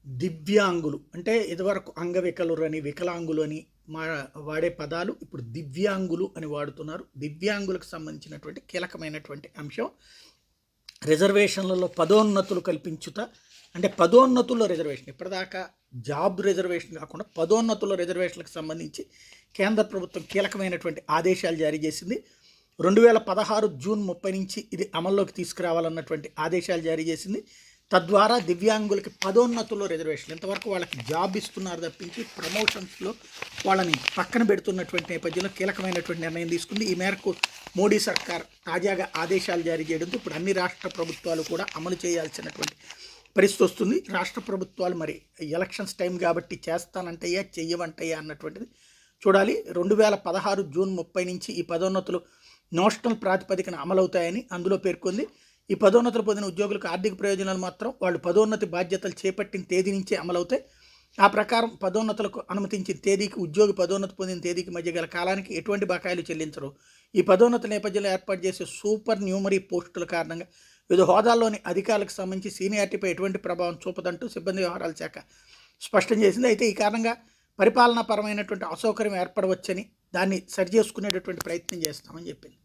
దివ్యాంగులు అంటే ఇదివరకు అంగవికలురు అని వికలాంగులు అని మా వాడే పదాలు ఇప్పుడు దివ్యాంగులు అని వాడుతున్నారు. దివ్యాంగులకు సంబంధించినటువంటి కీలకమైనటువంటి అంశం రిజర్వేషన్లలో పదోన్నతులు కల్పించుట. అంటే పదోన్నతుల్లో రిజర్వేషన్ ఇప్పటిదాకా జాబ్ రిజర్వేషన్ కాకుండా పదోన్నతుల రిజర్వేషన్లకు సంబంధించి కేంద్ర ప్రభుత్వం కీలకమైనటువంటి ఆదేశాలు జారీ చేసింది. 2016 జూన్ 30 నుంచి ఇది అమల్లోకి తీసుకురావాలన్నటువంటి ఆదేశాలు జారీ చేసింది. తద్వారా దివ్యాంగులకి పదోన్నతుల్లో రిజర్వేషన్ ఇంతవరకు వాళ్ళకి జాబ్ ఇస్తున్నారు తప్పించి ప్రమోషన్స్లో వాళ్ళని పక్కన పెడుతున్నటువంటి నేపథ్యంలో కీలకమైనటువంటి నిర్ణయం తీసుకుంది. ఈ మేరకు మోడీ సర్కార్ తాజాగా ఆదేశాలు జారీ చేయడంతో ఇప్పుడు అన్ని రాష్ట్ర ప్రభుత్వాలు కూడా అమలు చేయాల్సినటువంటి పరిస్థితి వస్తుంది. రాష్ట్ర ప్రభుత్వాలు మరి ఎలక్షన్స్ టైం కాబట్టి చేస్తానంటయ్యా చెయ్యవంటయ్యా అన్నటువంటిది చూడాలి. 2016 జూన్ 30 నుంచి ఈ పదోన్నతులు నేషనల్ ప్రాతిపదికన అమలవుతాయని అందులో పేర్కొంది. ఈ పదోన్నతులు పొందిన ఉద్యోగులకు ఆర్థిక ప్రయోజనాలు మాత్రం వాళ్ళు పదోన్నతి బాధ్యతలు చేపట్టిన తేదీ నుంచే అమలవుతాయి. ఆ ప్రకారం పదోన్నతులకు అనుమతించిన తేదీకి ఉద్యోగి పదోన్నతి పొందిన తేదీకి మధ్య గల కాలానికి ఎటువంటి బకాయిలు చెల్లించరు. ఈ పదోన్నతి నేపథ్యంలో ఏర్పాటు చేసే సూపర్ న్యూమరీ పోస్టుల కారణంగా వివిధ హోదాల్లోని అధికారులకు సంబంధించి సీనియారిటీపై ఎటువంటి ప్రభావం చూపదంటూ సిబ్బంది వ్యవహారాల శాఖ స్పష్టం చేసింది. అయితే ఈ కారణంగా పరిపాలనాపరమైనటువంటి అసౌకర్యం ఏర్పడవచ్చని దాన్ని సరిచేసుకునేటటువంటి ప్రయత్నం చేస్తామని చెప్పింది.